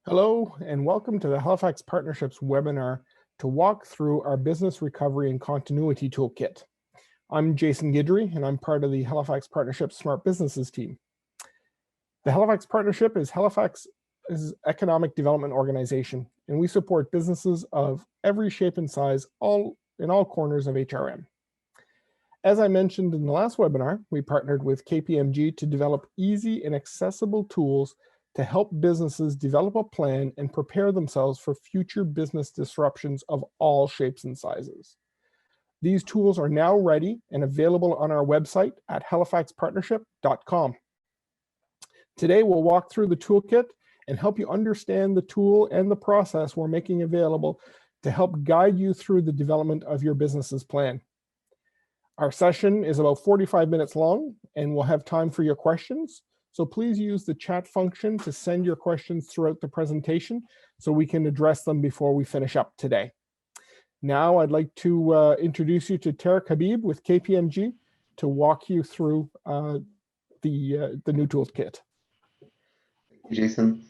Hello, and welcome to the Halifax Partnerships webinar to walk through our Business Recovery and Continuity Toolkit. I'm Jason Guidry, and I'm part of the Halifax Partnerships Smart Businesses team. The Halifax Partnership is Halifax's economic development organization, and we support businesses of every shape and size in all corners of HRM. As I mentioned in the last webinar, we partnered with KPMG to develop easy and accessible tools to help businesses develop a plan and prepare themselves for future business disruptions of all shapes and sizes. These tools are now ready and available on our website at halifaxpartnership.com. Today, we'll walk through the toolkit and help you understand the tool and the process we're making available to help guide you through the development of your business's plan. Our session is about 45 minutes long, and we'll have time for your questions. So please use the chat function to send your questions throughout the presentation so we can address them before we finish up today. Now I'd like to introduce you to Tarek Habib with KPMG to walk you through the new toolkit. Thank you, Jason.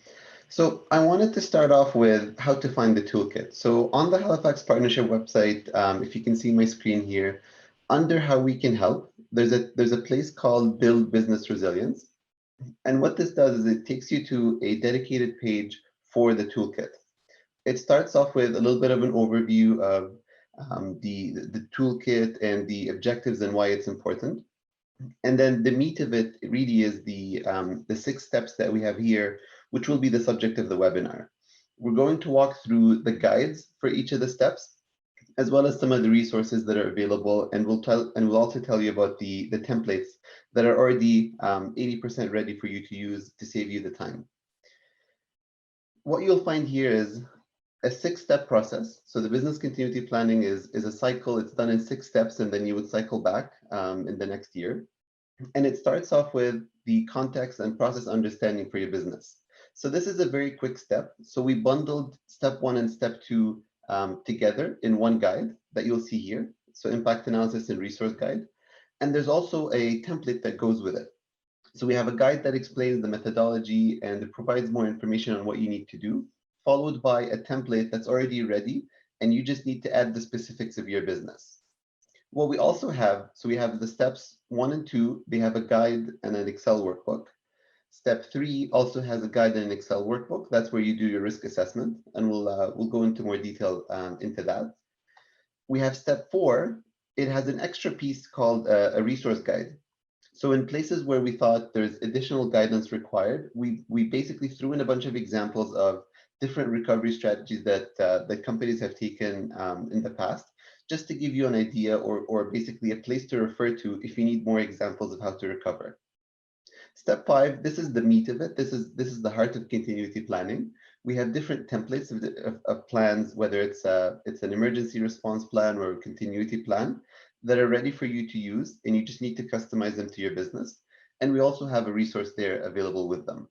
So I wanted to start off with how to find the toolkit. So on the Halifax Partnership website, if you can see my screen here, under how we can help, there's a place called Build Business Resilience. And what this does is it takes you to a dedicated page for the toolkit. It starts off with a little bit of an overview of the toolkit and the objectives and why it's important. And then the meat of it really is the 6 steps that we have here, which will be the subject of the webinar. We're going to walk through the guides for each of the steps, as well as some of the resources that are available, and we'll also tell you about the templates that are already 80% ready for you to use to save you the time. What you'll find here is a 6-step process. So the business continuity planning is a cycle. It's done in 6 steps, and then you would cycle back in the next year. And it starts off with the context and process understanding for your business. So this is a very quick step. So we bundled step 1 and step 2 together in one guide that you'll see here. So impact analysis and resource guide. And there's also a template that goes with it. So we have a guide that explains the methodology and it provides more information on what you need to do, followed by a template that's already ready, and you just need to add the specifics of your business. What we also have, so we have the steps 1 and 2, they have a guide and an Excel workbook. Step 3 also has a guide and an Excel workbook. That's where you do your risk assessment, and we'll go into more detail into that. We have step 4. It has an extra piece called a resource guide. So in places where we thought there's additional guidance required, we basically threw in a bunch of examples of different recovery strategies that companies have taken in the past, just to give you an idea or basically a place to refer to if you need more examples of how to recover. Step 5, this is the meat of it. This is the heart of continuity planning. We have different templates of plans, whether it's an emergency response plan or a continuity plan, that are ready for you to use, and you just need to customize them to your business. And we also have a resource there available with them.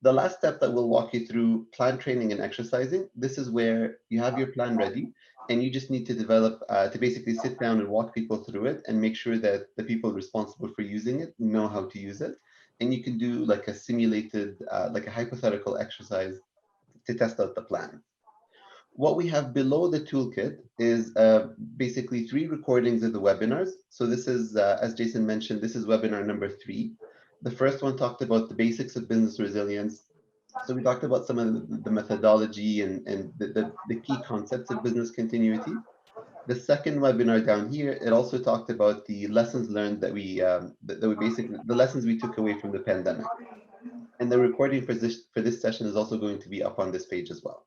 The last step that we'll walk you through, plan training and exercising. This is where you have your plan ready, and you just need to develop, to basically sit down and walk people through it and make sure that the people responsible for using it know how to use it. And you can do like a simulated, like a hypothetical exercise to test out the plan. What we have below the toolkit is basically 3 recordings of the webinars. So this is, as Jason mentioned, this is webinar number 3. The first one talked about the basics of business resilience. So we talked about some of the methodology and the key concepts of business continuity. The second webinar down here, it also talked about the lessons learned that we basically, the lessons we took away from the pandemic. And the recording for this session is also going to be up on this page as well.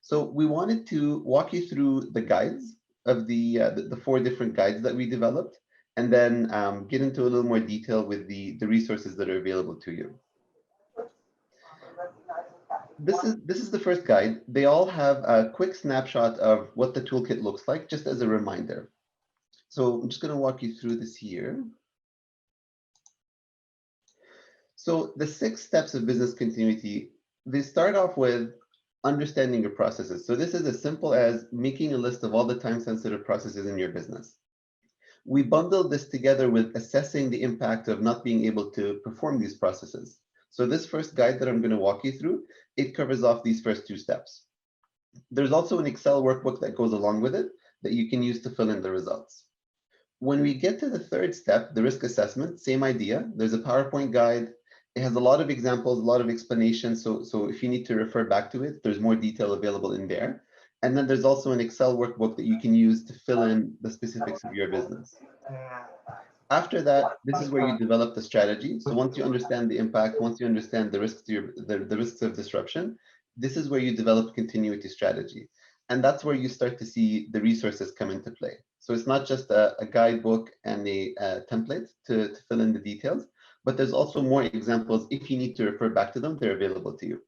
So we wanted to walk you through the guides of the 4 different guides that we developed, and then get into a little more detail with the resources that are available to you. This is the first guide. They all have a quick snapshot of what the toolkit looks like, just as a reminder. So I'm just going to walk you through this here. So the 6 steps of business continuity, they start off with understanding your processes. So this is as simple as making a list of all the time-sensitive processes in your business. We bundled this together with assessing the impact of not being able to perform these processes. So this first guide that I'm going to walk you through, it covers off these first two steps. There's also an Excel workbook that goes along with it that you can use to fill in the results. When we get to the third step, the risk assessment, same idea. There's a PowerPoint guide. It has a lot of examples, a lot of explanations. So if you need to refer back to it, there's more detail available in there. And then there's also an Excel workbook that you can use to fill in the specifics of your business. After that, this is where you develop the strategy. So once you understand the impact, once you understand the risks to the risks of disruption, this is where you develop continuity strategy. And that's where you start to see the resources come into play. So it's not just a guidebook and a template to fill in the details, but there's also more examples. If you need to refer back to them, they're available to you.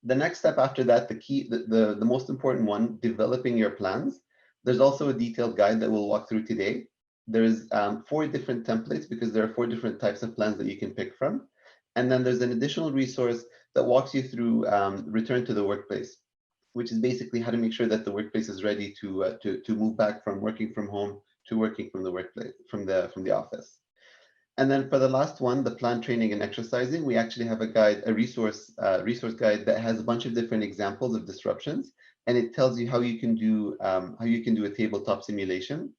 The next step after that, the most important one, developing your plans. There's also a detailed guide that we'll walk through today. There's 4 different templates because there are 4 different types of plans that you can pick from. And then there's an additional resource that walks you through return to the workplace, which is basically how to make sure that the workplace is ready to move back from working from home to working from the workplace, from the office. And then for the last one, the plan, training, and exercising, we actually have a guide, a resource guide that has a bunch of different examples of disruptions, and it tells you how you can do a tabletop simulation.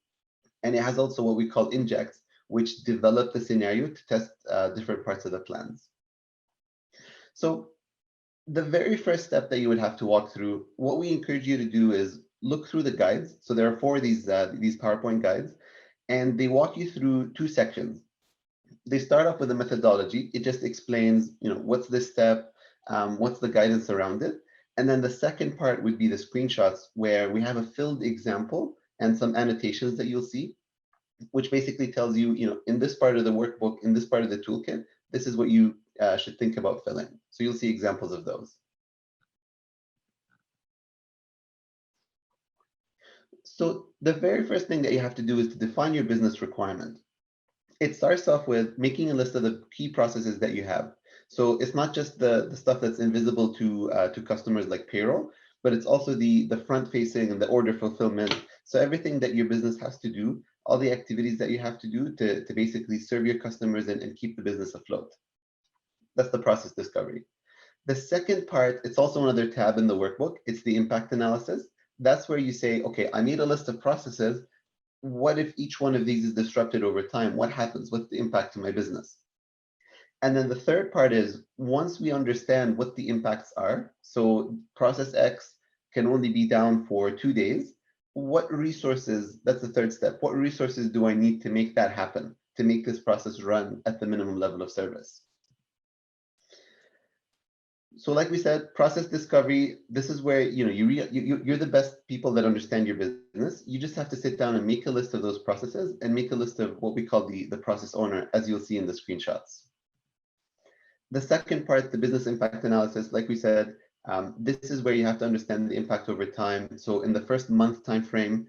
And it has also what we call Injects, which develop the scenario to test different parts of the plans. So the very first step that you would have to walk through, what we encourage you to do is look through the guides. So there are 4 of these PowerPoint guides, and they walk you through 2 sections. They start off with a methodology. It just explains, what's this step, what's the guidance around it. And then the second part would be the screenshots, where we have a filled example and some annotations that you'll see, which basically tells you, in this part of the workbook, in this part of the toolkit, this is what you should think about filling. So you'll see examples of those. So the very first thing that you have to do is to define your business requirement. It starts off with making a list of the key processes that you have. So it's not just the stuff that's invisible to customers like payroll, but it's also the front facing and the order fulfillment. So everything that your business has to do, all the activities that you have to do to basically serve your customers and keep the business afloat. That's the process discovery. The second part, it's also another tab in the workbook. It's the impact analysis. That's where you say, okay, I made a list of processes. What if each one of these is disrupted over time? What happens? What's the impact to my business? And then the third part is, once we understand what the impacts are, so process X can only be down for 2 days, what resources, that's the third step, what resources do I need to make that happen, to make this process run at the minimum level of service? So like we said, process discovery, this is where you're the best people that understand your business. You just have to sit down and make a list of those processes and make a list of what we call the process owner, as you'll see in the screenshots. The second part, the business impact analysis, like we said, this is where you have to understand the impact over time. So in the first month time frame,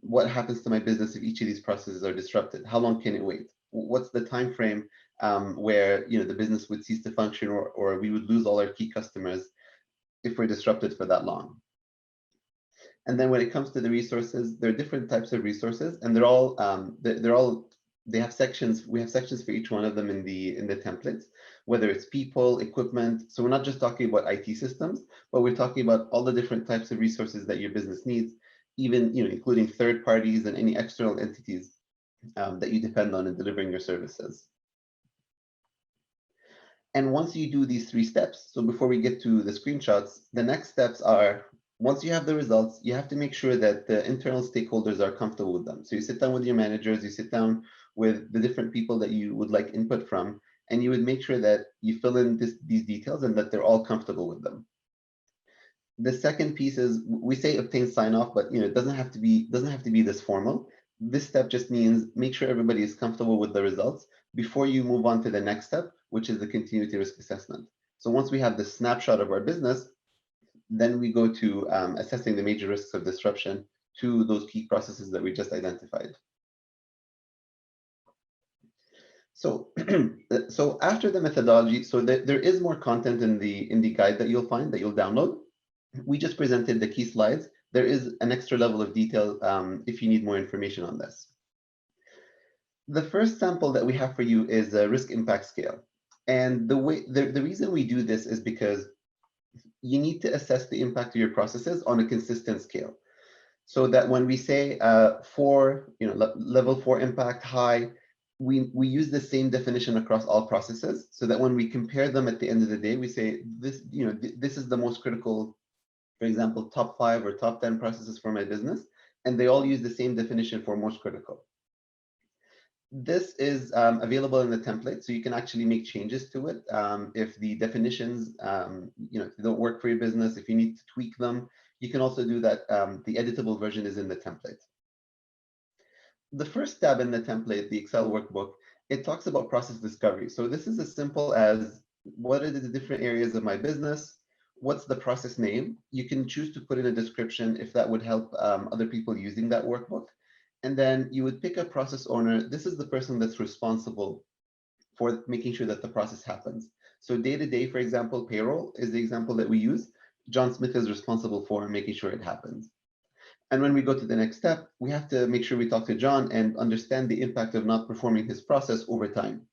what happens to my business if each of these processes are disrupted? How long can it wait? What's the time frame where the business would cease to function, or we would lose all our key customers if we're disrupted for that long? And then when it comes to the resources, there are different types of resources, and they have sections. We have sections for each one of them in the templates, whether it's people, equipment. So we're not just talking about IT systems, but we're talking about all the different types of resources that your business needs, even including third parties and any external entities that you depend on in delivering your services. And once you do these 3 steps, so before we get to the screenshots, the next steps are, once you have the results, you have to make sure that the internal stakeholders are comfortable with them. So you sit down with your managers, you sit down with the different people that you would like input from, and you would make sure that you fill in these details and that they're all comfortable with them. The second piece is, we say obtain sign-off, but it doesn't have to be this formal. This step just means make sure everybody is comfortable with the results before you move on to the next step, which is the continuity risk assessment. So once we have the snapshot of our business, then we go to assessing the major risks of disruption to those key processes that we just identified. So, so after the methodology, so there is more content in the guide that you'll find, that you'll download. We just presented the key slides. There is an extra level of detail if you need more information on this. The first sample that we have for you is a risk impact scale. And the reason we do this is because you need to assess the impact of your processes on a consistent scale. So that when we say level 4 impact high, we use the same definition across all processes, so that when we compare them at the end of the day, we say this is the most critical, for example, top 5 or top 10 processes for my business, and they all use the same definition for most critical. This is available in the template, so you can actually make changes to it if the definitions don't work for your business. If you need to tweak them, you can also do that. The editable version is in the template. The first tab in the template, the Excel workbook, it talks about process discovery. So this is as simple as, what are the different areas of my business? What's the process name? You can choose to put in a description if that would help other people using that workbook. And then you would pick a process owner. This is the person that's responsible for making sure that the process happens. So day-to-day, for example, payroll is the example that we use. John Smith is responsible for making sure it happens. And when we go to the next step, we have to make sure we talk to John and understand the impact of not performing his process over time.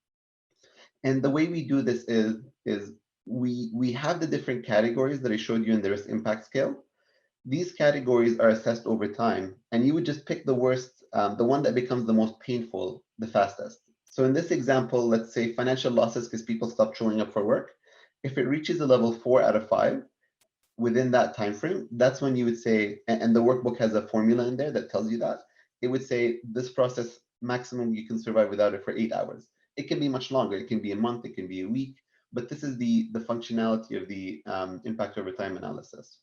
And the way we do this is we have the different categories that I showed you in the risk impact scale. These categories are assessed over time, and you would just pick the worst, the one that becomes the most painful, the fastest. So in this example, let's say financial losses because people stop showing up for work. If it reaches a level 4 out of 5 within that time frame, that's when you would say, and the workbook has a formula in there that tells you that, it would say this process maximum you can survive without it for 8 hours. It can be much longer. It can be a month. It can be a week. But this is the functionality of the impact over time analysis.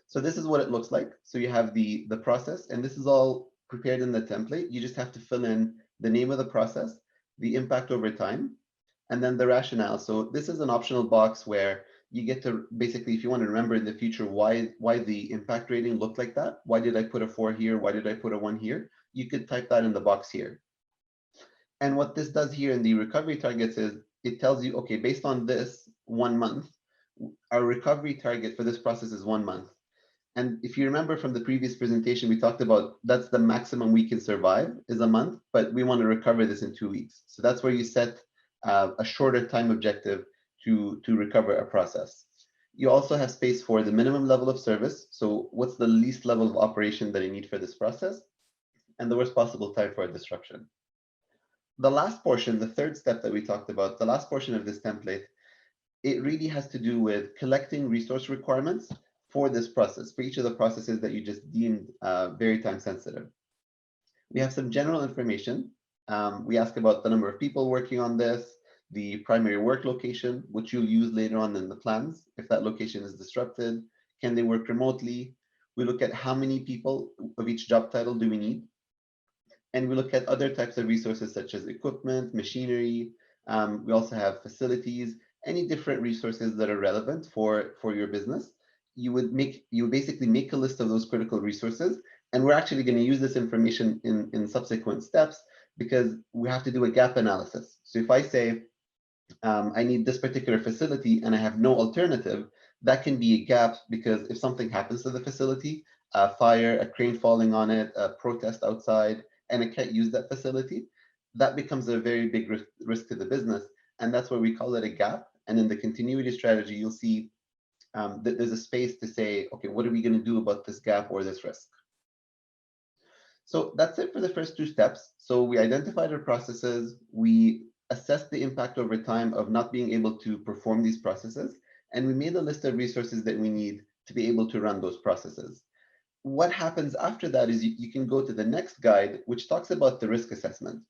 So this is what it looks like. So you have the process, and this is all prepared in the template. You just have to fill in the name of the process, the impact over time, and then the rationale. So this is an optional box where you get to basically, if you want to remember in the future why the impact rating looked like that, why did I put a 4 here, why did I put a 1 here, you could type that in the box here. And what this does here in the recovery targets is it tells you, okay, based on this 1 month, our recovery target for this process is 1 month. And if you remember from the previous presentation, we talked about that's the maximum we can survive is a month, but we want to recover this in 2 weeks. So that's where you set a shorter time objective to recover a process. You also have space for the minimum level of service. So what's the least level of operation that I need for this process? And the worst possible time for a disruption. The last portion, the third step that we talked about, the last portion of this template, it really has to do with collecting resource requirements for this process, for each of the processes that you just deemed very time sensitive. We have some general information. We ask about the number of people working on this, the primary work location, which you'll use later on in the plans. If that location is disrupted, can they work remotely? We look at how many people of each job title do we need? And we look at other types of resources such as equipment, machinery. We also have facilities, any different resources that are relevant for your business. You basically make a list of those critical resources. And we're actually going to use this information in subsequent steps because we have to do a gap analysis. So if I say, I need this particular facility and I have no alternative, that can be a gap because if something happens to the facility, a fire, a crane falling on it, a protest outside, and I can't use that facility, that becomes a very big risk to the business. And that's why we call it a gap. And in the continuity strategy, you'll see that there's a space to say, okay, what are we going to do about this gap or this risk? So that's it for the first 2 steps. So we identified our processes, we assessed the impact over time of not being able to perform these processes, and we made a list of resources that we need to be able to run those processes. What happens after that is you can go to the next guide, which talks about the risk assessment.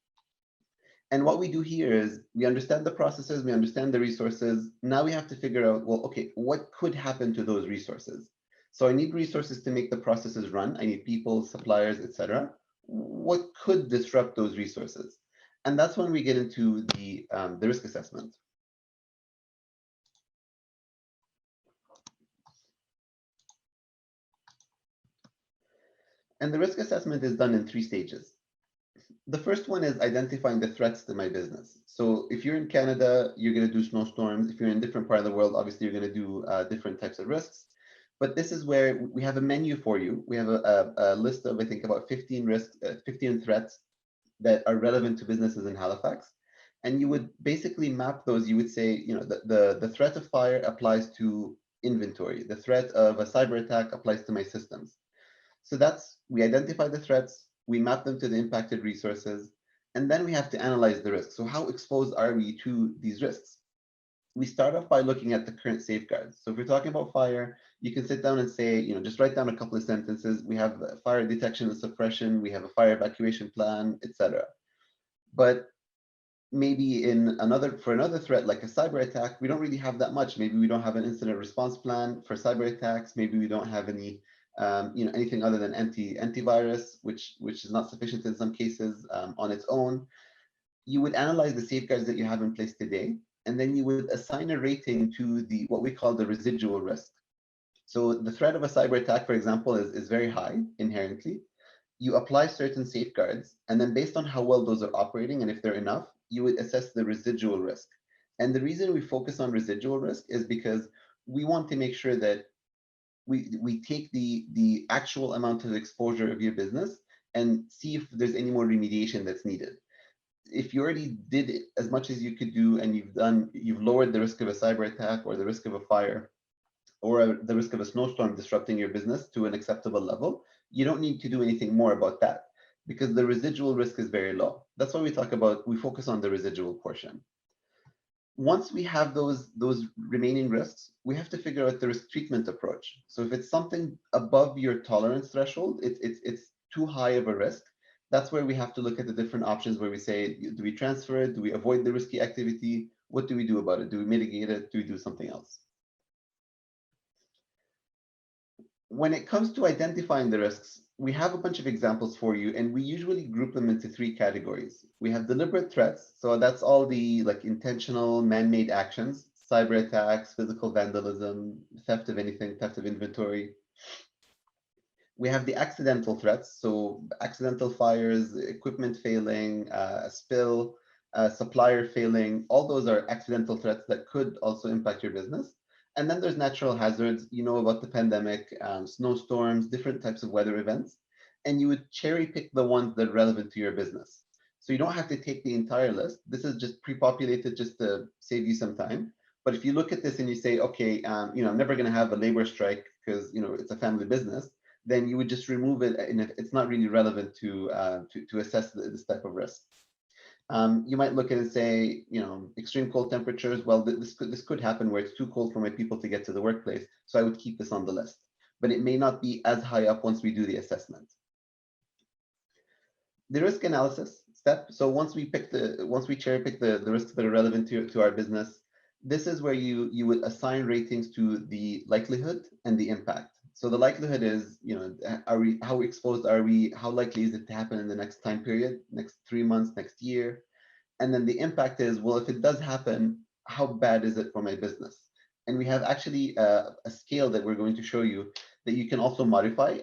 And what we do here is we understand the processes, we understand the resources. Now we have to figure out, well, okay, what could happen to those resources? So I need resources to make the processes run. I need people, suppliers, etc. What could disrupt those resources? And that's when we get into the risk assessment. And the risk assessment is done in 3 stages. The first one is identifying the threats to my business. So if you're in Canada, you're going to do snowstorms. If you're in a different part of the world, obviously you're going to do different types of risks. But this is where we have a menu for you. We have a list of, I think, about 15 risks, 15 threats that are relevant to businesses in Halifax. And you would basically map those. You would say, the threat of fire applies to inventory. The threat of a cyber attack applies to my systems. So we identify the threats, we map them to the impacted resources, and then we have to analyze the risks. So how exposed are we to these risks? We start off by looking at the current safeguards. So if we're talking about fire, you can sit down and say, just write down a couple of sentences. We have fire detection and suppression, we have a fire evacuation plan, etc. But maybe for another threat like a cyber attack, we don't really have that much. Maybe we don't have an incident response plan for cyber attacks. Maybe we don't have any anything other than antivirus, which is not sufficient in some cases on its own. You would analyze the safeguards that you have in place today, and then you would assign a rating to what we call the residual risk. So the threat of a cyber attack, for example, is very high inherently. You apply certain safeguards, and then based on how well those are operating and if they're enough, you would assess the residual risk. And the reason we focus on residual risk is because we want to make sure that we take the actual amount of exposure of your business and see if there's any more remediation that's needed. If you already did as much as you could do and you've lowered the risk of a cyber attack or the risk of a fire or the risk of a snowstorm disrupting your business to an acceptable level, you don't need to do anything more about that because the residual risk is very low. That's why we focus on the residual portion. Once we have those remaining risks, we have to figure out the risk treatment approach. So if it's something above your tolerance threshold, it's too high of a risk. That's where we have to look at the different options where we say, do we transfer it? Do we avoid the risky activity? What do we do about it? Do we mitigate it? Do we do something else? When it comes to identifying the risks, we have a bunch of examples for you, and we usually group them into 3 categories. We have deliberate threats, so that's all the intentional man-made actions, cyber attacks, physical vandalism, theft of anything, theft of inventory. We have the accidental threats, so accidental fires, equipment failing, a spill, supplier failing, all those are accidental threats that could also impact your business. And then there's natural hazards, about the pandemic, snowstorms, different types of weather events, and you would cherry pick the ones that are relevant to your business. So you don't have to take the entire list. This is just pre-populated just to save you some time. But if you look at this and you say, okay, I'm never going to have a labor strike because it's a family business, then you would just remove it, and it's not really relevant to assess this type of risk. You might look at it and say, extreme cold temperatures. Well, this could happen where it's too cold for my people to get to the workplace, so I would keep this on the list. But it may not be as high up once we do the assessment. The risk analysis step. So once we cherry pick the risks that are relevant to our business, this is where you would assign ratings to the likelihood and the impact. So the likelihood is, how exposed are we? How likely is it to happen in the next time period, next 3 months, next year? And then the impact is, well, if it does happen, how bad is it for my business? And we have actually a scale that we're going to show you that you can also modify,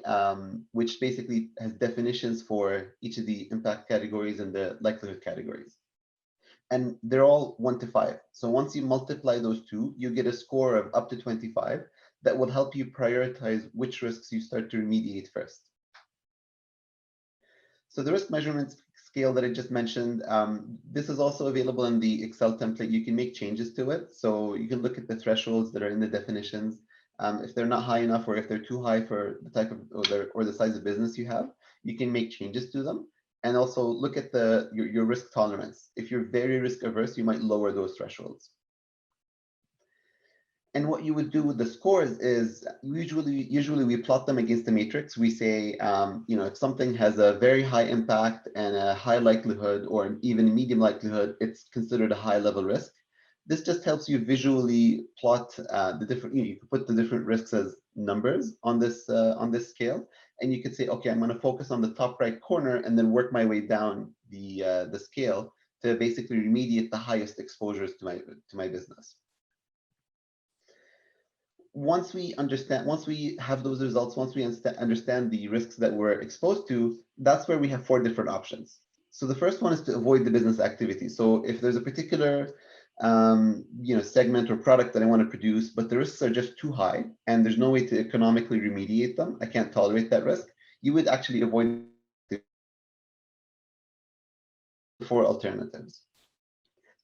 which basically has definitions for each of the impact categories and the likelihood categories. And they're all 1 to 5. So once you multiply those two, you get a score of up to 25 that will help you prioritize which risks you start to remediate first. So the risk measurement scale that I just mentioned, this is also available in the Excel template. You can make changes to it. So you can look at the thresholds that are in the definitions. If they're not high enough, or if they're too high for the type of or the size of business you have, you can make changes to them. And also look at your risk tolerance. If you're very risk averse, you might lower those thresholds. And what you would do with the scores is usually we plot them against the matrix. We say, if something has a very high impact and a high likelihood, or even a medium likelihood, it's considered a high level risk. This just helps you visually plot the different. You can put the different risks as numbers on this scale, and you could say, okay, I'm going to focus on the top right corner and then work my way down the scale to basically remediate the highest exposures to my business. Once we have those results, once we understand the risks that we're exposed to, that's where we have 4 different options. So the first one is to avoid the business activity. So if there's a particular segment or product that I want to produce, but the risks are just too high and there's no way to economically remediate them, I can't tolerate that risk, you would actually avoid 4 alternatives.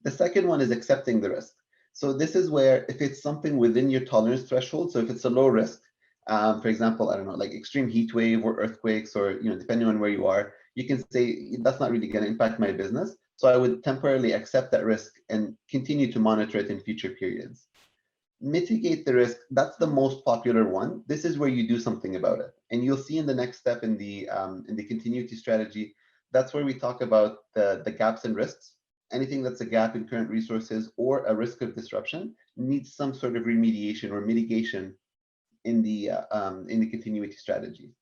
The second one is accepting the risk. So this is where if it's something within your tolerance threshold, so if it's a low risk, for example, I don't know, like extreme heat wave or earthquakes, or depending on where you are, you can say that's not really going to impact my business. So I would temporarily accept that risk and continue to monitor it in future periods. Mitigate the risk, that's the most popular one. This is where you do something about it. And you'll see in the next step in the continuity strategy, that's where we talk about the gaps and risks. Anything that's a gap in current resources or a risk of disruption needs some sort of remediation or mitigation in the continuity strategy.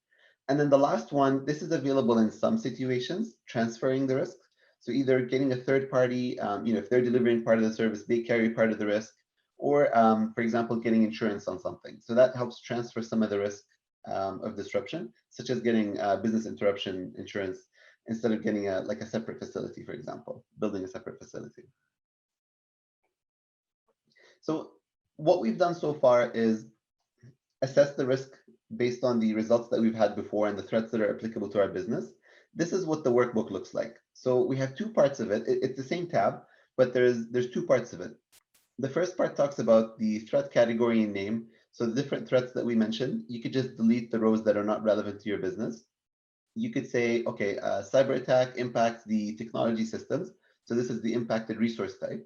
And then the last one, this is available in some situations, transferring the risk. So either getting a third party, if they're delivering part of the service, they carry part of the risk, or for example, getting insurance on something. So that helps transfer some of the risk of disruption, such as getting business interruption insurance instead of getting like a separate facility, for example, building a separate facility. So what we've done so far is assess the risk based on the results that we've had before and the threats that are applicable to our business. This is what the workbook looks like. So we have two parts of it. It's the same tab, but there's two parts of it. The first part talks about the threat category and name. So the different threats that we mentioned, you could just delete the rows that are not relevant to your business. You could say, okay, cyber attack impacts the technology systems. So this is the impacted resource type.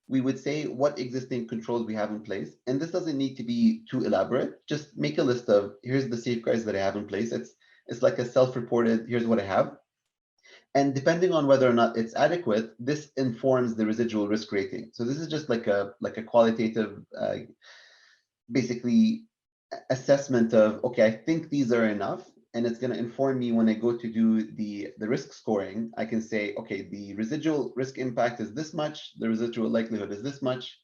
We would say what existing controls we have in place. And this doesn't need to be too elaborate. Just make a list of, here's the safeguards that I have in place. It's like a self-reported, here's what I have. And depending on whether or not it's adequate, this informs the residual risk rating. So this is just like a qualitative, basically assessment of, okay, I think these are enough. And it's going to inform me when I go to do the risk scoring. I can say, okay, the residual risk impact is this much, the residual likelihood is this much.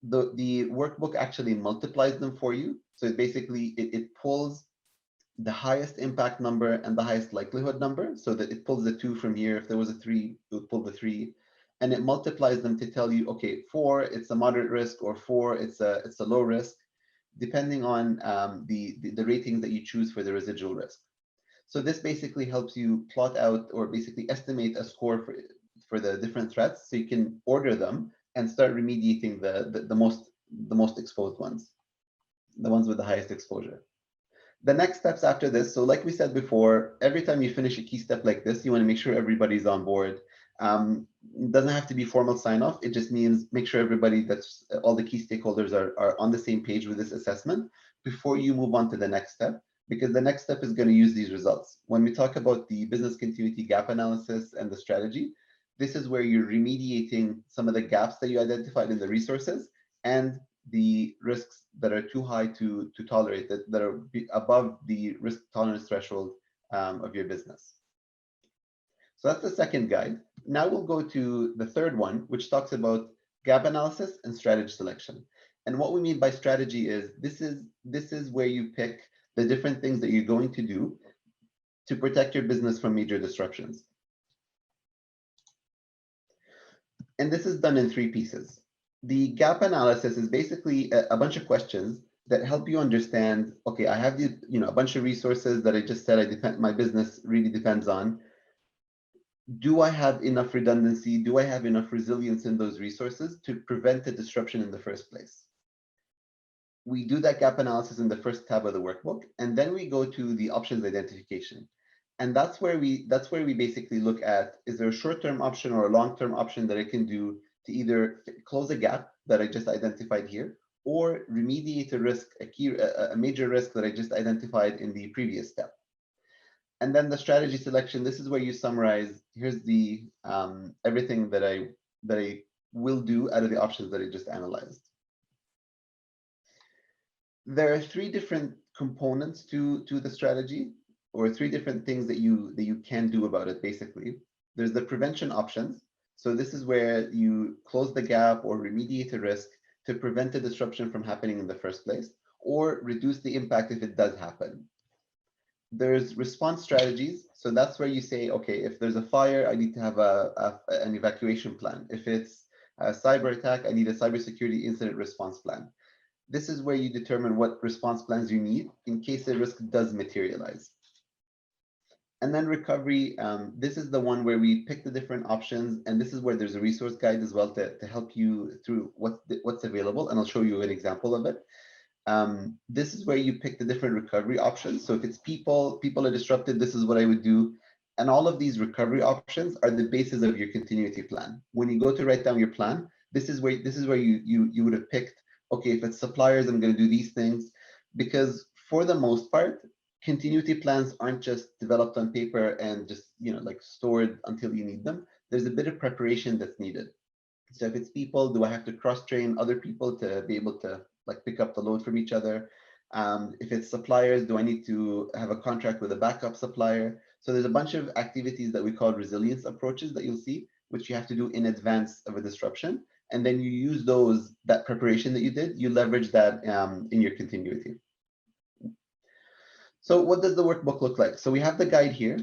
The workbook actually multiplies them for you. So it pulls the highest impact number and the highest likelihood number, so that it pulls the 2 from here. If there was a 3, it would pull the 3, and it multiplies them to tell you, okay, 4 it's a moderate risk, or 4 it's a low risk, depending on the ratings that you choose for the residual risk. So this basically helps you plot out or basically estimate a score for the different threats, so you can order them and start remediating the most exposed ones, the ones with the highest exposure. The next steps after this, so like we said before, every time you finish a key step like this, you want to make sure everybody's on board. It doesn't have to be formal sign-off. It just means make sure everybody, that's all the key stakeholders are on the same page with this assessment before you move on to the next step, because the next step is going to use these results. When we talk about the business continuity gap analysis and the strategy, this is where you're remediating some of the gaps that you identified in the resources and the risks that are too high to tolerate, that are above the risk tolerance threshold of your business. So that's the second guide. Now we'll go to the third one, which talks about gap analysis and strategy selection. And what we mean by strategy is this is where you pick the different things that you're going to do to protect your business from major disruptions. And this is done in 3 pieces. The gap analysis is basically a bunch of questions that help you understand, okay, I have a bunch of resources that I just said my business really depends on. Do I have enough redundancy? Do I have enough resilience in those resources to prevent a disruption in the first place? We do that gap analysis in the first tab of the workbook, and then we go to the options identification. And that's where we basically look at, is there a short-term option or a long-term option that I can do to either close a gap that I just identified here, or remediate a risk, a major risk that I just identified in the previous step. And then the strategy selection, this is where you summarize, here's the everything that I will do out of the options that I just analyzed. There are 3 different components to the strategy, or 3 different things that you can do about it, basically. There's the prevention options. So this is where you close the gap or remediate a risk to prevent a disruption from happening in the first place, or reduce the impact if it does happen. There's response strategies. So that's where you say, okay, if there's a fire, I need to have an evacuation plan. If it's a cyber attack, I need a cybersecurity incident response plan. This is where you determine what response plans you need in case a risk does materialize. And then recovery, this is the one where we pick the different options, and this is where there's a resource guide as well to help you through what's available, and I'll show you an example of it. This is where you pick the different recovery options. So if it's people are disrupted, this is what I would do. And all of these recovery options are the basis of your continuity plan. When you go to write down your plan, this is where you would have picked, okay, if it's suppliers, I'm going to do these things. Because for the most part, continuity plans aren't just developed on paper and just like stored until you need them. There's a bit of preparation that's needed. So if it's people, do I have to cross-train other people to be able to like pick up the load from each other? If it's suppliers, do I need to have a contract with a backup supplier? So there's a bunch of activities that we call resilience approaches that you'll see, which you have to do in advance of a disruption. And then you use that preparation that you did, you leverage that in your continuity. So what does the workbook look like? So we have the guide here.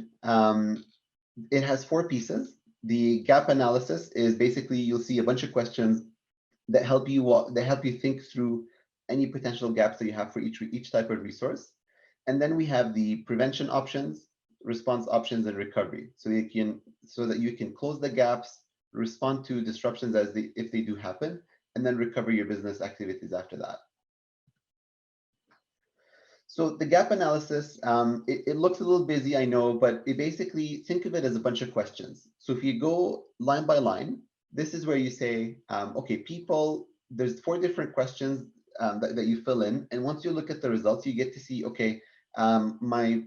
It has 4 pieces. The gap analysis is basically, you'll see a bunch of questions that help you think through any potential gaps that you have for each type of resource. And then we have the prevention options, response options, and recovery. So that you can close the gaps, respond to disruptions if they do happen, and then recover your business activities after that. So the gap analysis, it looks a little busy, I know, but it basically, think of it as a bunch of questions. So if you go line by line, this is where you say, okay, people, there's 4 different questions that you fill in. And once you look at the results, you get to see, okay, my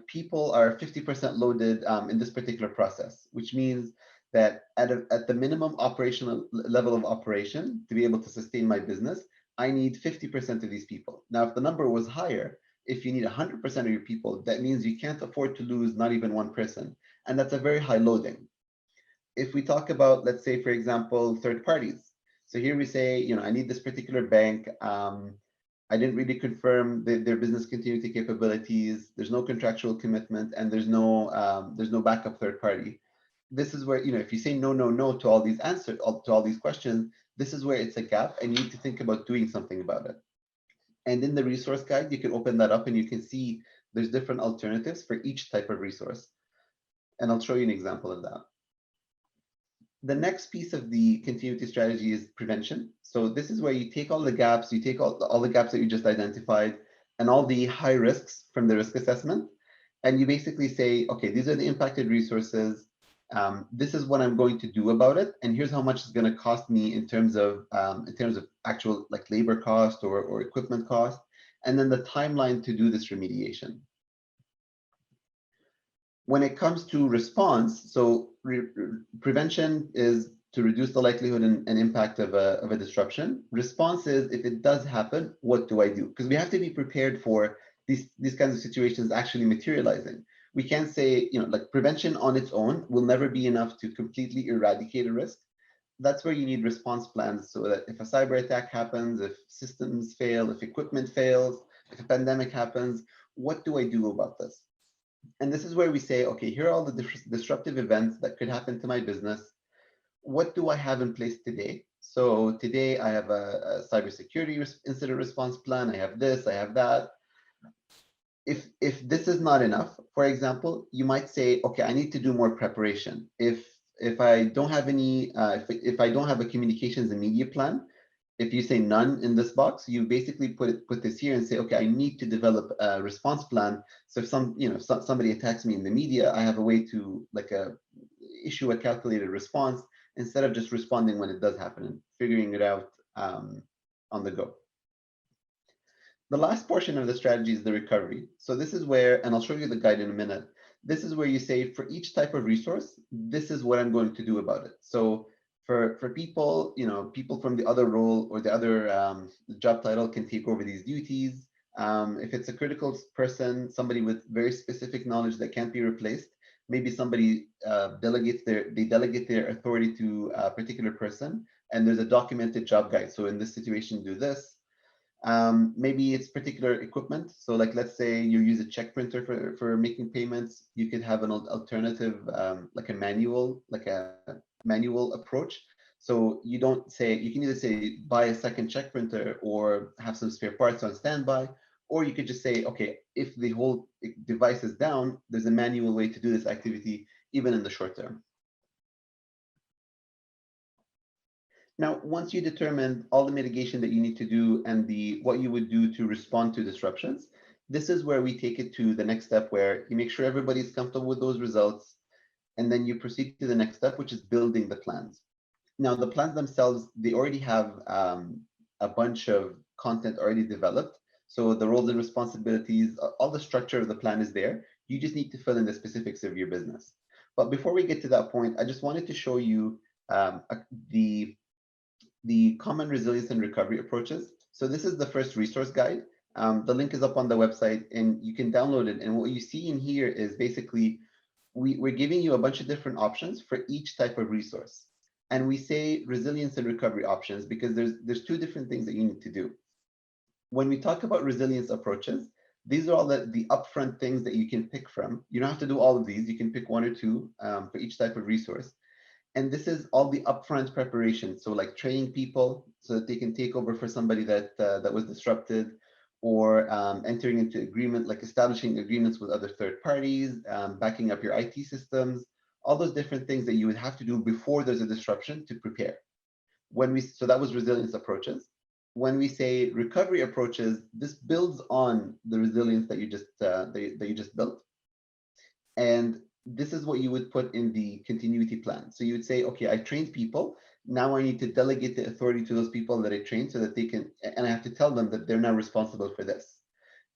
people are 50% loaded in this particular process, which means that at the minimum operational level of operation to be able to sustain my business, I need 50% of these people. Now, if the number was higher, if you need 100% of your people, that means you can't afford to lose not even one person. And that's a very high loading. If we talk about, let's say, for example, third parties. So here we say, I need this particular bank. I didn't really confirm their business continuity capabilities. There's no contractual commitment, and there's no backup third party. This is where, if you say no, no, no to all these answers, to all these questions, this is where it's a gap, and you need to think about doing something about it. And in the resource guide, you can open that up and you can see there's different alternatives for each type of resource. And I'll show you an example of that. The next piece of the continuity strategy is prevention. So this is where you take all the gaps, you take all the gaps that you just identified and all the high risks from the risk assessment. And you basically say, okay, these are the impacted resources. This is what I'm going to do about it, and here's how much it's going to cost me in terms of actual like labor cost or equipment cost, and then the timeline to do this remediation. When it comes to response, so prevention is to reduce the likelihood and impact of a disruption. Response is, if it does happen, what do I do? Because we have to be prepared for these kinds of situations actually materializing. We can't say, like prevention on its own will never be enough to completely eradicate a risk. That's where you need response plans, so that if a cyber attack happens, if systems fail, if equipment fails, if a pandemic happens, what do I do about this? And this is where we say, okay, here are all the disruptive events that could happen to my business. What do I have in place today? So today I have a cybersecurity incident response plan. I have this, I have that. If this is not enough, for example, you might say, okay, I need to do more preparation. If I don't have any, if I don't have a communications and media plan, if you say none in this box, you basically put this here and say, okay, I need to develop a response plan. So if somebody attacks me in the media, I have a way to issue a calculated response instead of just responding when it does happen and figuring it out on the go. The last portion of the strategy is the recovery. So this is where, and I'll show you the guide in a minute, this is where you say for each type of resource, this is what I'm going to do about it. So for people, people from the other role or the other job title can take over these duties. If it's a critical person, somebody with very specific knowledge that can't be replaced, maybe somebody delegate their authority to a particular person, and there's a documented job guide. So in this situation, do this. Maybe it's particular equipment. So like, let's say you use a check printer for making payments. You could have an alternative, like a manual approach. So you can either say buy a second check printer or have some spare parts on standby, Or you could just say, okay, if the whole device is down, there's a manual way to do this activity, even in the short term. Now, once you determine all the mitigation that you need to do and what you would do to respond to disruptions, this is where we take it to the next step, where you make sure everybody's comfortable with those results, and then you proceed to the next step, which is building the plans. Now, the plans themselves, they already have a bunch of content already developed. So the roles and responsibilities, all the structure of the plan is there. You just need to fill in the specifics of your business. But before we get to that point, I just wanted to show you the common resilience and recovery approaches. So this is the first resource guide. The link is up on the website and you can download it. And what you see in here is basically, we're giving you a bunch of different options for each type of resource. And we say resilience and recovery options because there's two different things that you need to do. When we talk about resilience approaches, these are all the upfront things that you can pick from. You don't have to do all of these. You can pick one or two for each type of resource. And this is all the upfront preparation. So like training people so that they can take over for somebody that was disrupted, or entering into agreement, like establishing agreements with other third parties, backing up your IT systems, all those different things that you would have to do before there's a disruption to prepare. So that was resilience approaches. When we say recovery approaches, this builds on the resilience that you just built. And this is what you would put in the continuity plan. So you would say, okay, I trained people. Now I need to delegate the authority to those people that I trained so that they can, and I have to tell them that they're now responsible for this.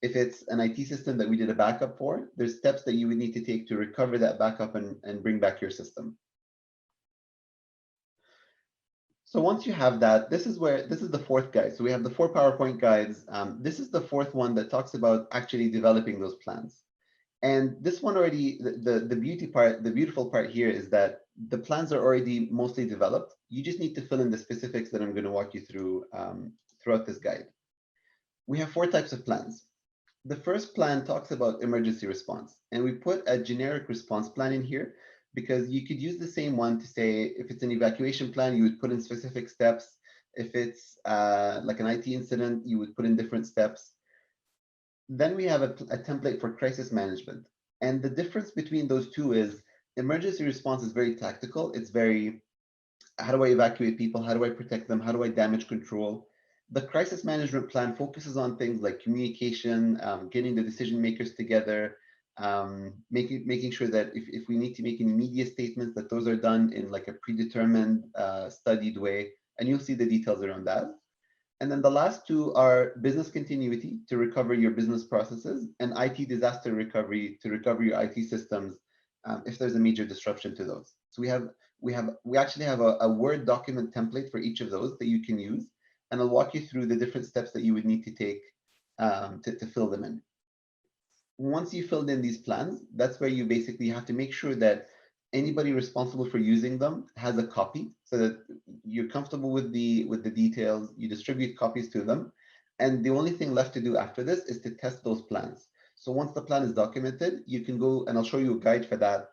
If it's an IT system that we did a backup for, there's steps that you would need to take to recover that backup and bring back your system. So once you have that, this is the fourth guide. So we have the 4 PowerPoint guides. This is the fourth one that talks about actually developing those plans. And this one already, the beautiful part here is that the plans are already mostly developed. You just need to fill in the specifics that I'm going to walk you through throughout this guide. We have 4 types of plans. The first plan talks about emergency response, and we put a generic response plan in here because you could use the same one to say, if it's an evacuation plan, you would put in specific steps. If it's like an IT incident, you would put in different steps. Then we have a template for crisis management. And the difference between those two is emergency response is very tactical. It's very, how do I evacuate people? How do I protect them? How do I damage control? The crisis management plan focuses on things like communication, getting the decision makers together, making sure that if we need to make any media statements, that those are done in like a predetermined, studied way. And you'll see the details around that. And then the last 2 are business continuity to recover your business processes, and IT disaster recovery to recover your IT systems if there's a major disruption to those. So we actually have a Word document template for each of those that you can use, and I'll walk you through the different steps that you would need to take to fill them in. Once you filled in these plans, that's where you basically have to make sure that anybody responsible for using them has a copy so that you're comfortable with the details. You distribute copies to them, and the only thing left to do after this is to test those plans. So once the plan is documented, you can go, and I'll show you a guide for that.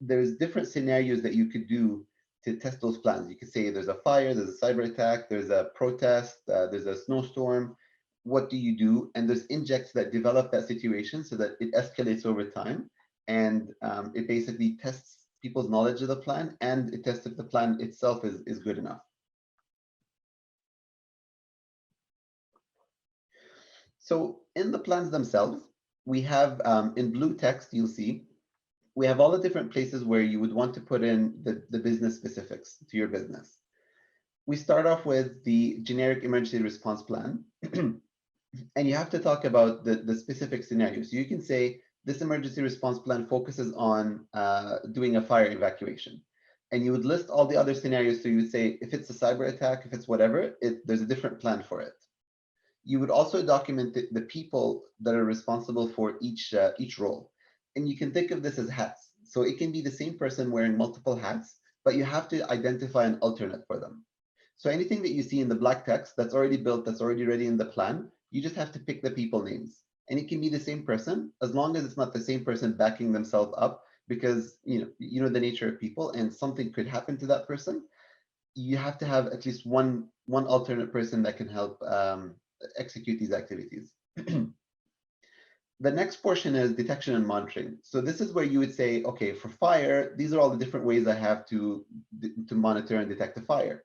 There's different scenarios that you could do to test those plans. You could say there's a fire, there's a cyber attack, there's a protest, there's a snowstorm. What do you do? And there's injects that develop that situation so that it escalates over time. And it basically tests people's knowledge of the plan, and it tests if the plan itself is good enough. So in the plans themselves, we have in blue text, you'll see, we have all the different places where you would want to put in the business specifics to your business. We start off with the generic emergency response plan. And you have to talk about the specific scenarios. So you can say, this emergency response plan focuses on doing a fire evacuation. And you would list all the other scenarios. So you would say, if it's a cyber attack, if it's whatever, there's a different plan for it. You would also document the people that are responsible for each role. And you can think of this as hats. So it can be the same person wearing multiple hats, but you have to identify an alternate for them. So anything that you see in the black text that's already built, that's already ready in the plan, you just have to pick the people names. And it can be the same person, as long as it's not the same person backing themselves up, because you know the nature of people and something could happen to that person. You have to have at least one alternate person that can help execute these activities. The next portion is detection and monitoring. So this is where you would say, okay, for fire, these are all the different ways I have to monitor and detect a fire.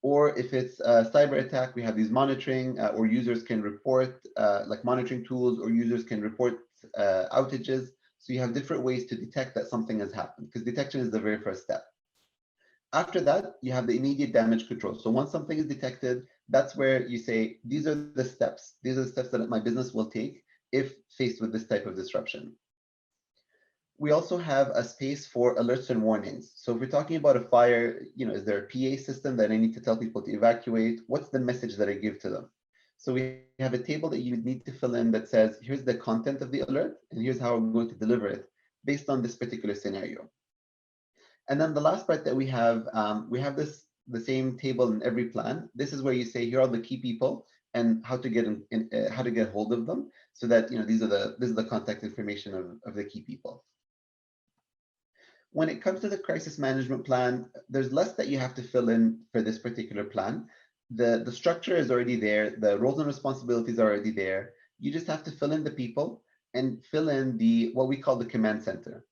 Or if it's a cyber attack, we have these monitoring, or users can report, like monitoring tools, or users can report outages. So you have different ways to detect that something has happened, because detection is the very first step. After that, you have the immediate damage control. So once something is detected, that's where you say, these are the steps. These are the steps that my business will take if faced with this type of disruption. We also have a space for alerts and warnings. So if we're talking about a fire, is there a PA system that I need to tell people to evacuate? What's the message that I give to them? So we have a table that you would need to fill in that says, here's the content of the alert, and here's how I'm going to deliver it based on this particular scenario. And then the last part that we have the same table in every plan. This is where you say, here are the key people and how to get how to get hold of them, so that this is the contact information of the key people. When it comes to the crisis management plan, there's less that you have to fill in for this particular plan. The structure is already there. The roles and responsibilities are already there. You just have to fill in the people and fill in what we call the command center.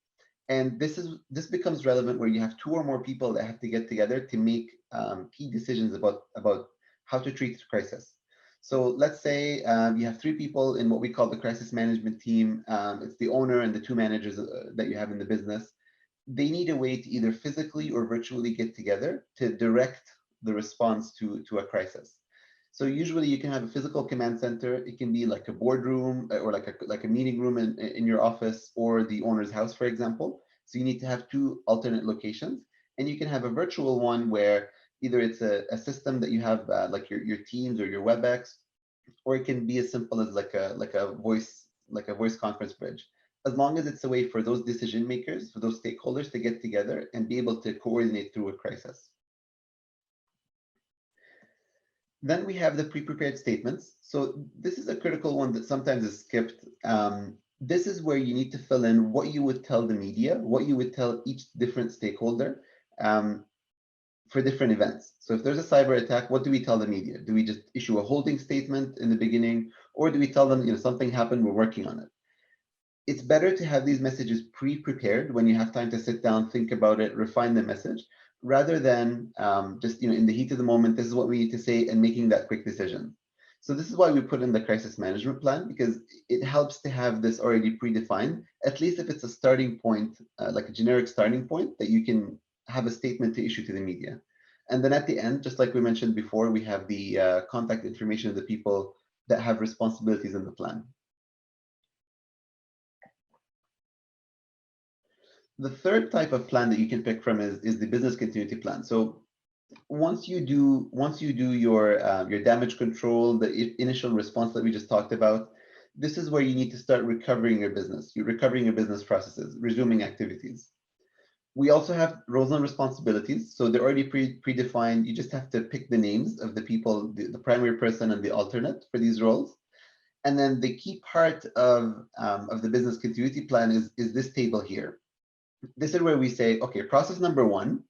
And this becomes relevant where you have 2 or more people that have to get together to make key decisions about how to treat the crisis. So let's say you have 3 people in what we call the crisis management team. It's the owner and the 2 managers that you have in the business. They need a way to either physically or virtually get together to direct the response to a crisis. So usually you can have a physical command center. It can be like a boardroom or like a meeting room in your office or the owner's house, for example. So you need to have 2 alternate locations. And you can have a virtual one where either it's a system that you have like your Teams or your WebEx, or it can be as simple as like a voice conference bridge. As long as it's a way for those decision makers, for those stakeholders to get together and be able to coordinate through a crisis. Then we have the pre-prepared statements. So this is a critical one that sometimes is skipped. This is where you need to fill in what you would tell the media, what you would tell each different stakeholder for different events. So if there's a cyber attack, what do we tell the media? Do we just issue a holding statement in the beginning, or do we tell them, something happened, we're working on it? It's better to have these messages pre-prepared when you have time to sit down, think about it, refine the message, rather than just in the heat of the moment, this is what we need to say, and making that quick decision. So this is why we put in the crisis management plan, because it helps to have this already predefined, at least if it's a starting point, like a generic starting point that you can have a statement to issue to the media. And then at the end, just like we mentioned before, we have the contact information of the people that have responsibilities in the plan. The third type of plan that you can pick from is the business continuity plan. So once you do your damage control, the initial response that we just talked about, this is where you need to start recovering your business. You're recovering your business processes, resuming activities. We also have roles and responsibilities. So they're already predefined. You just have to pick the names of the people, the primary person and the alternate for these roles. And then the key part of the business continuity plan is this table here. This is where we say, okay, process number 1,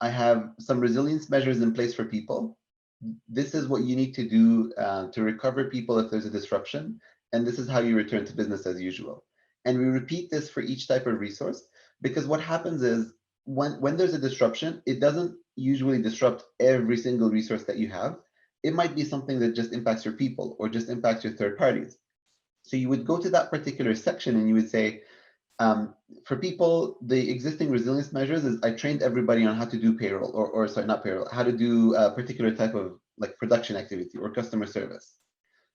I have some resilience measures in place for people. This is what you need to do to recover people if there's a disruption. And this is how you return to business as usual. And we repeat this for each type of resource, because what happens is when there's a disruption, it doesn't usually disrupt every single resource that you have. It might be something that just impacts your people or just impacts your third parties. So you would go to that particular section and you would say, for people, the existing resilience measures is I trained everybody on how to do payroll, or sorry, not payroll, how to do a particular type of like production activity or customer service.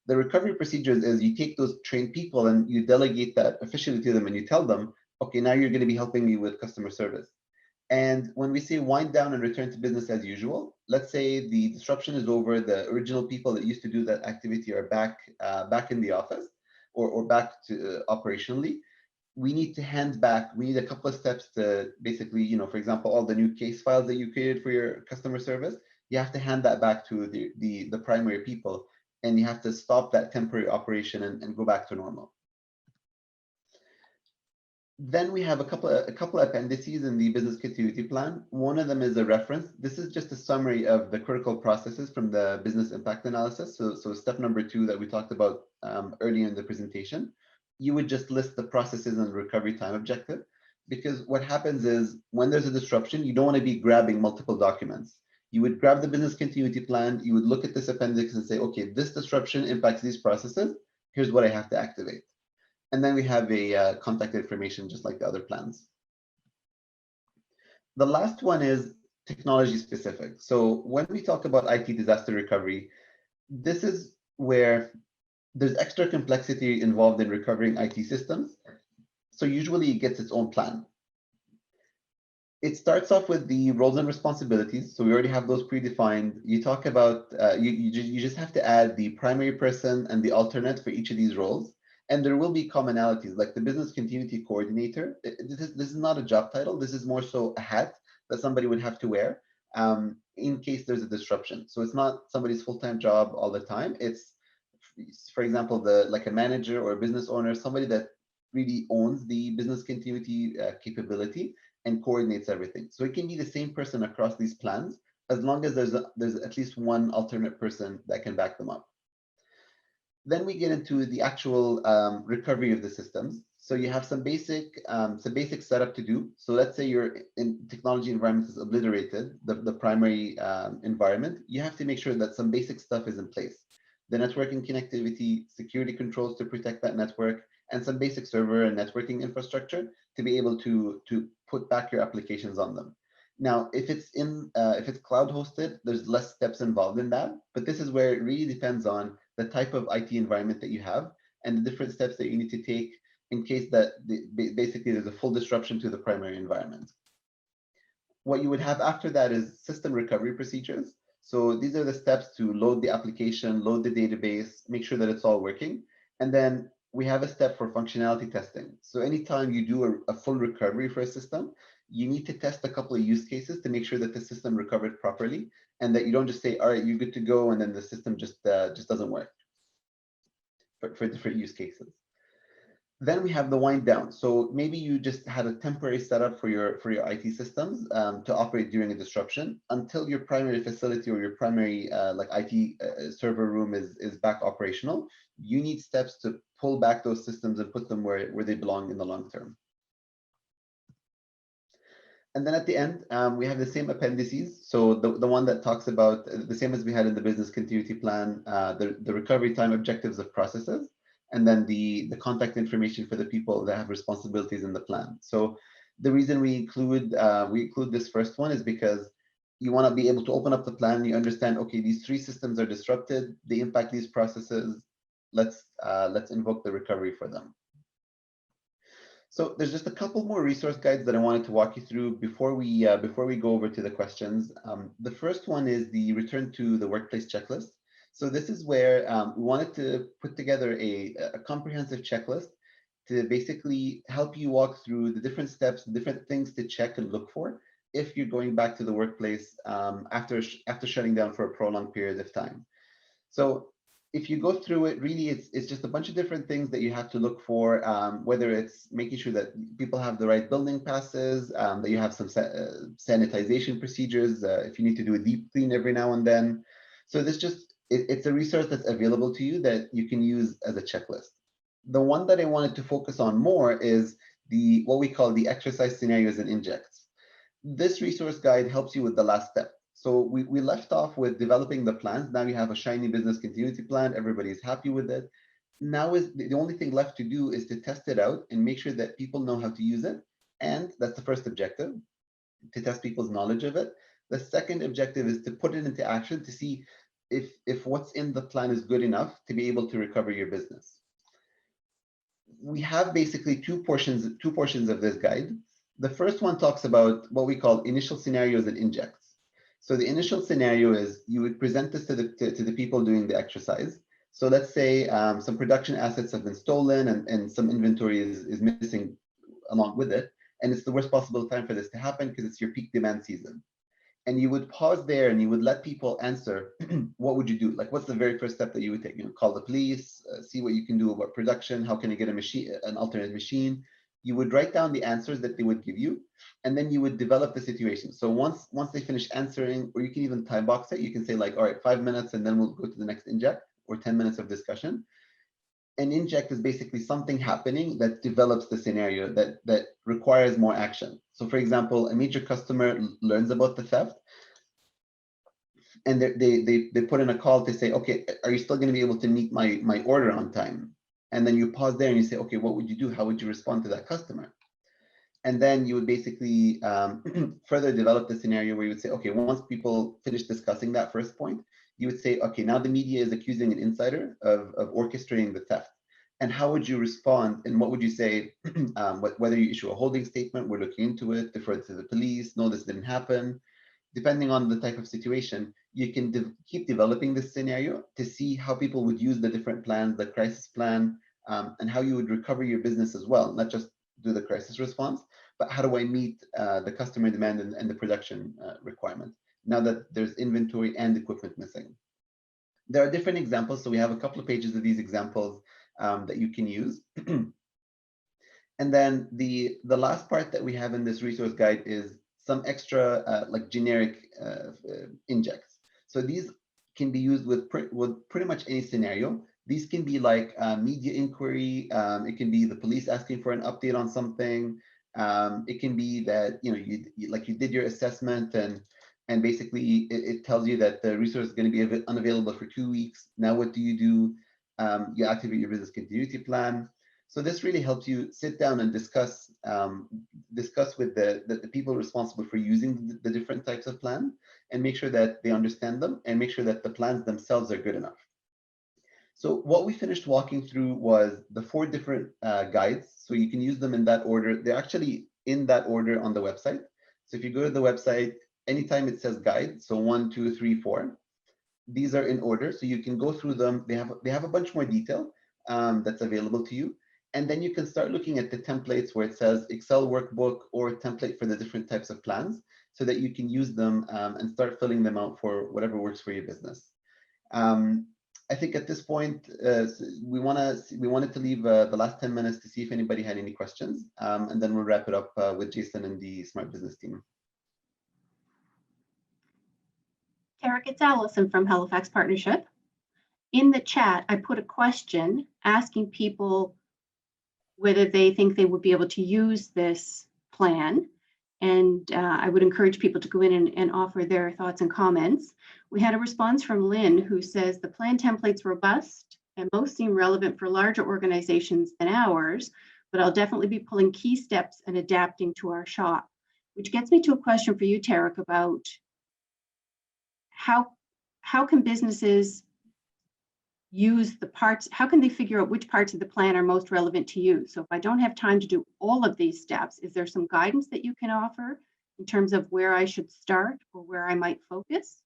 The recovery procedures is you take those trained people and you delegate that officially to them and you tell them, okay, now you're going to be helping me with customer service. And when we say wind down and return to business as usual, let's say the disruption is over, the original people that used to do that activity are back in the office or back to operationally. We need to hand back, we need a couple of steps to basically, for example, all the new case files that you created for your customer service, you have to hand that back to the primary people, and you have to stop that temporary operation and go back to normal. Then we have a couple of appendices in the business continuity plan. One of them is a reference. This is just a summary of the critical processes from the business impact analysis. So step number 2 that we talked about earlier in the presentation, you would just list the processes and recovery time objective. Because what happens is when there's a disruption, you don't want to be grabbing multiple documents. You would grab the business continuity plan, you would look at this appendix and say, okay, this disruption impacts these processes. Here's what I have to activate. And then we have a contact information, just like the other plans. The last one is technology specific. So when we talk about IT disaster recovery, this is where there's extra complexity involved in recovering IT systems. So usually it gets its own plan. It starts off with the roles and responsibilities. So we already have those predefined. You talk about, you just have to add the primary person and the alternate for each of these roles. And there will be commonalities, like the business continuity coordinator. This is not a job title. This is more so a hat that somebody would have to wear in case there's a disruption. So it's not somebody's full-time job all the time. It's, for example, like a manager or a business owner, somebody that really owns the business continuity capability and coordinates everything. So it can be the same person across these plans, as long as there's at least one alternate person that can back them up. Then we get into the actual recovery of the systems. So you have some basic setup to do. So let's say your technology environment is obliterated, the primary environment. You have to make sure that some basic stuff is in place. The networking connectivity, security controls to protect that network, and some basic server and networking infrastructure to be able to put back your applications on them. Now, if it's cloud hosted, there's less steps involved in that, but this is where it really depends on the type of IT environment that you have and the different steps that you need to take in case that basically there's a full disruption to the primary environment. What you would have after that is system recovery procedures. So these are the steps to load the application, load the database, make sure that it's all working. And then we have a step for functionality testing. So anytime you do a full recovery for a system, you need to test a couple of use cases to make sure that the system recovered properly and that you don't just say, all right, you're good to go, and then the system just doesn't work for different use cases. Then we have the wind down. So maybe you just had a temporary setup for your IT systems to operate during a disruption until your primary facility or your primary like IT server room is back operational. You need steps to pull back those systems and put them where they belong in the long term. And then at the end, we have the same appendices. So the one that talks about the same as we had in the business continuity plan, the recovery time objectives of processes, and then the contact information for the people that have responsibilities in the plan. So the reason we include this first one is because you want to be able to open up the plan and you understand, okay, these 3 systems are disrupted, they impact these processes. Let's invoke the recovery for them. So there's just a couple more resource guides that I wanted to walk you through before we go over to the questions. The first one is the return to the workplace checklist. So this is where we wanted to put together a comprehensive checklist to basically help you walk through the different steps, the different things to check and look for if you're going back to the workplace after shutting down for a prolonged period of time. So if you go through it, really, it's just a bunch of different things that you have to look for, whether it's making sure that people have the right building passes, that you have some sanitization procedures, if you need to do a deep clean every now and then. So it's a resource that's available to you that you can use as a checklist. The one that I wanted to focus on more is what we call the exercise scenarios and injects. This resource guide helps you with the last step. So we left off with developing the plans. Now you have a shiny business continuity plan. Everybody's happy with it. Now is the only thing left to do is to test it out and make sure that people know how to use it. And that's the first objective, to test people's knowledge of it. The second objective is to put it into action to see if what's in the plan is good enough to be able to recover your business. We have basically two portions of this guide. The first one talks about what we call initial scenarios and injects. So the initial scenario is you would present this to the people doing the exercise. So let's say some production assets have been stolen and some inventory is missing along with it. And it's the worst possible time for this to happen because it's your peak demand season. And you would pause there and you would let people answer, what would you do? Like, what's the very first step that you would take? Call the police, see what you can do about production. How can I get an alternate machine? you would write down the answers that they would give you, and then you would develop the situation. So once they finish answering, or you can even time box it, you can say like, all right, 5 minutes, and then we'll go to the next inject, or 10 minutes of discussion. An inject is basically something happening that develops the scenario that requires more action. So for example, a major customer learns about the theft, and they put in a call to say, okay, are you still going to be able to meet my order on time? And then you pause there and you say, okay, what would you do? How would you respond to that customer? And then you would basically further develop the scenario where you would say, okay, once people finish discussing that first point, you would say, okay, now the media is accusing an insider of orchestrating the theft. And how would you respond? And what would you say? Whether you issue a holding statement, we're looking into it, defer to the police, no, this didn't happen. Depending on the type of situation, you can keep developing this scenario to see how people would use the different plans, the crisis plan, and how you would recover your business as well, not just do the crisis response, but how do I meet the customer demand and the production requirement now that there's inventory and equipment missing. There are different examples, so we have a couple of pages of these examples that you can use. And then the last part that we have in this resource guide is some extra like generic injects. So these can be used with pretty much any scenario. These can be like media inquiry. It can be the police asking for an update on something. It can be that you did your assessment and basically it tells you that the resource is going to be unavailable for 2 weeks. Now what do? You activate your business continuity plan. So this really helps you sit down and discuss with the people responsible for using the different types of plan, and make sure that they understand them and make sure that the plans themselves are good enough. So what we finished walking through was the 4 different guides. So you can use them in that order. They're actually in that order on the website. So if you go to the website, anytime it says guide, so 1, 2, 3, 4, these are in order. So you can go through them. They have a bunch more detail that's available to you. And then you can start looking at the templates where it says Excel workbook or template for the different types of plans, so that you can use them and start filling them out for whatever works for your business. I think at this point, we wanted to leave the last 10 minutes to see if anybody had any questions, and then we'll wrap it up with Jason and the Smart Business team. Tarek, it's Allison from Halifax Partnership. In the chat, I put a question asking people whether they think they would be able to use this plan. And I would encourage people to go in and offer their thoughts and comments. We had a response from Lynn, who says the plan template's robust and most seem relevant for larger organizations than ours, but I'll definitely be pulling key steps and adapting to our shop. Which gets me to a question for you, Tarek, about how can businesses use the parts, how can they figure out which parts of the plan are most relevant to you? So if I don't have time to do all of these steps, is there some guidance that you can offer in terms of where I should start or where I might focus?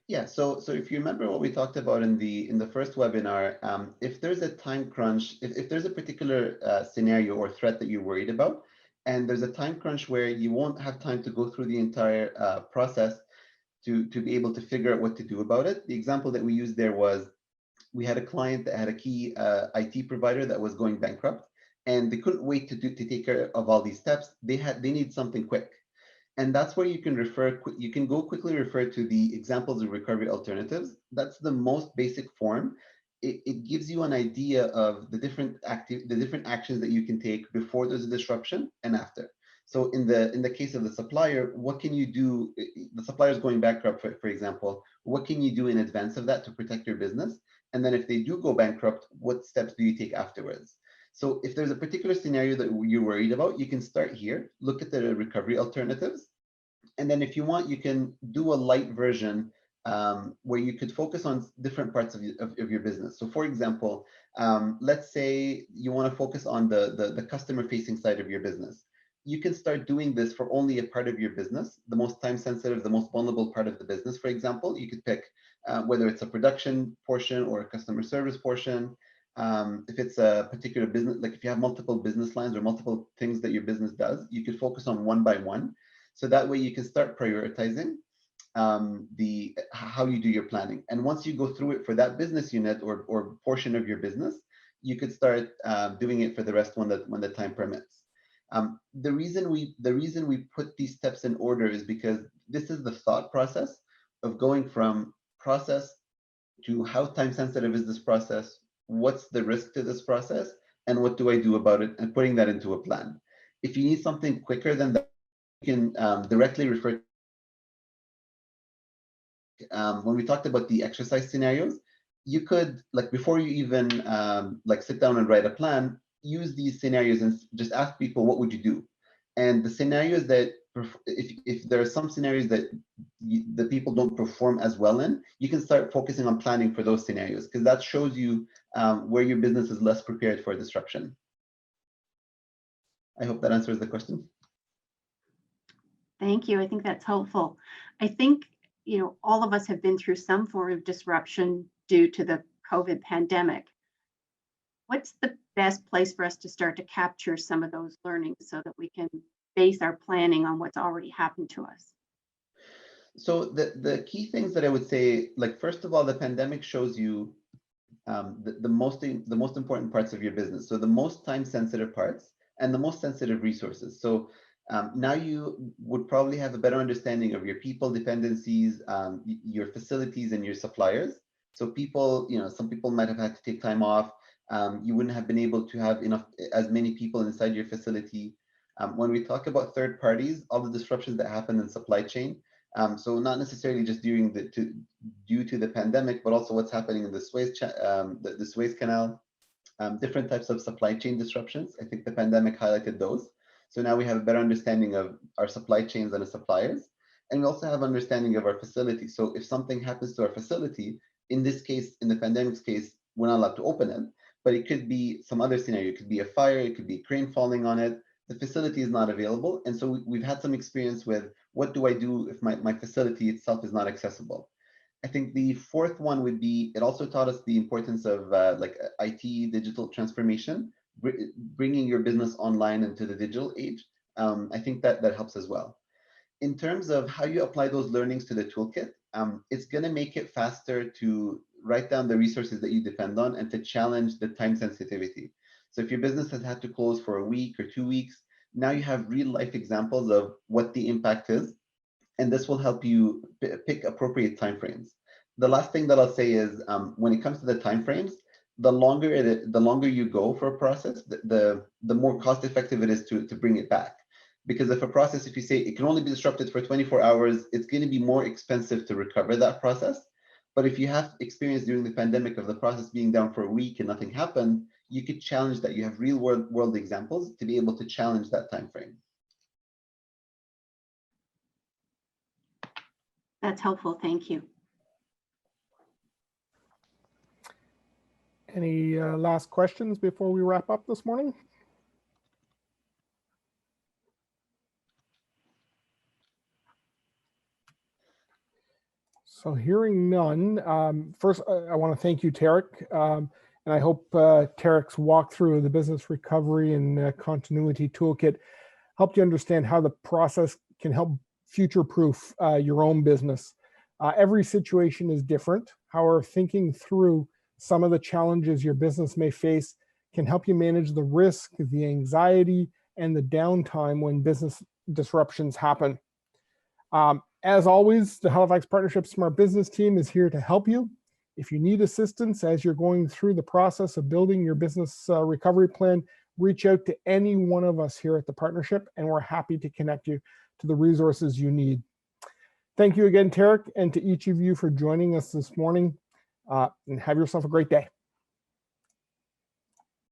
Yeah, so if you remember what we talked about in the first webinar, if there's a time crunch, if there's a particular scenario or threat that you're worried about, and there's a time crunch where you won't have time to go through the entire process to be able to figure out what to do about it. The example that we used there was, we had a client that had a key IT provider that was going bankrupt, and they couldn't wait to take care of all these steps. They need something quick. And that's where you can go quickly refer to the examples of recovery alternatives. That's the most basic form. It gives you an idea of the different actions that you can take before there's a disruption and after. So in the case of the supplier, what can you do? The supplier is going bankrupt, for example. What can you do in advance of that to protect your business? And then if they do go bankrupt, what steps do you take afterwards? So if there's a particular scenario that you're worried about, you can start here, look at the recovery alternatives. And then if you want, you can do a light version where you could focus on different parts of your business. So for example, let's say you want to focus on the customer facing side of your business. You can start doing this for only a part of your business, the most time sensitive, the most vulnerable part of the business. For example, you could pick whether it's a production portion or a customer service portion. If it's a particular business, like if you have multiple business lines or multiple things that your business does, you could focus on one by one. So that way you can start prioritizing how you do your planning. And once you go through it for that business unit or portion of your business, you could start doing it for the rest when the time permits. The reason we put these steps in order is because this is the thought process of going from process to how time sensitive is this process, what's the risk to this process, and what do I do about it, and putting that into a plan. If you need something quicker than that, you can directly refer when we talked about the exercise scenarios, you could, like, before you even like sit down and write a plan, use these scenarios and just ask people, what would you do? And the scenarios that, if there are some scenarios that the people don't perform as well in, you can start focusing on planning for those scenarios, because that shows you where your business is less prepared for disruption. I hope that answers the question. Thank you. I think that's helpful. I think, all of us have been through some form of disruption due to the COVID pandemic. What's the best place for us to start to capture some of those learnings so that we can base our planning on what's already happened to us? So the key things that I would say, like, first of all, the pandemic shows you the most important parts of your business. So the most time sensitive parts and the most sensitive resources. So now you would probably have a better understanding of your people dependencies, your facilities, and your suppliers. So people, some people might have had to take time off. You wouldn't have been able to have as many people inside your facility. When we talk about third parties, all the disruptions that happen in supply chain. So not necessarily just due to the pandemic, but also what's happening in the Suez Canal, different types of supply chain disruptions. I think the pandemic highlighted those. So now we have a better understanding of our supply chains and our suppliers. And we also have understanding of our facility. So if something happens to our facility, in this case, in the pandemic's case, we're not allowed to open it, but it could be some other scenario. It could be a fire, it could be a crane falling on it. The facility is not available. And so we've had some experience with, what do I do if my facility itself is not accessible? I think the fourth one would be, it also taught us the importance of like IT digital transformation, bringing your business online into the digital age. I think that helps as well. In terms of how you apply those learnings to the toolkit, it's going to make it faster to write down the resources that you depend on and to challenge the time sensitivity. So if your business has had to close for a week or 2 weeks, now you have real life examples of what the impact is, and this will help you pick appropriate timeframes. The last thing that I'll say is, when it comes to the timeframes, the longer you go for a process, the more cost effective it is to bring it back. Because if you say it can only be disrupted for 24 hours, it's going to be more expensive to recover that process. But if you have experience during the pandemic of the process being down for a week and nothing happened, you could challenge that. You have real world examples to be able to challenge that time frame. That's helpful. Thank you. Any last questions before we wrap up this morning? So hearing none, first I want to thank you, Tarek, and I hope Tarek's walkthrough of the business recovery and continuity toolkit helped you understand how the process can help future-proof your own business. Every situation is different. However, thinking through some of the challenges your business may face can help you manage the risk, the anxiety, and the downtime when business disruptions happen. As always, the Halifax Partnership Smart Business team is here to help you. If you need assistance as you're going through the process of building your business recovery plan, reach out to any one of us here at the partnership, and we're happy to connect you to the resources you need. Thank you again, Tarek, and to each of you for joining us this morning, and have yourself a great day.